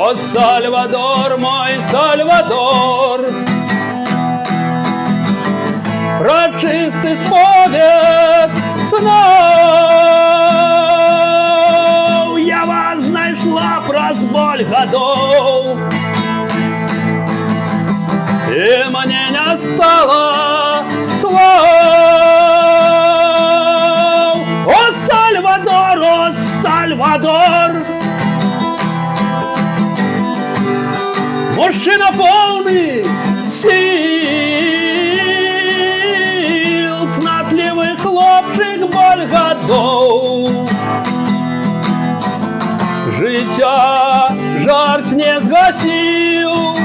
О, Сальвадор, мой Сальвадор, прочисти сповідь снов, я вас знайшла праз боль годов, и мне не стало слов. О, Сальвадор, мужчина полный сил, цнотливый хлопчик боль годов. Життя жар не згасив,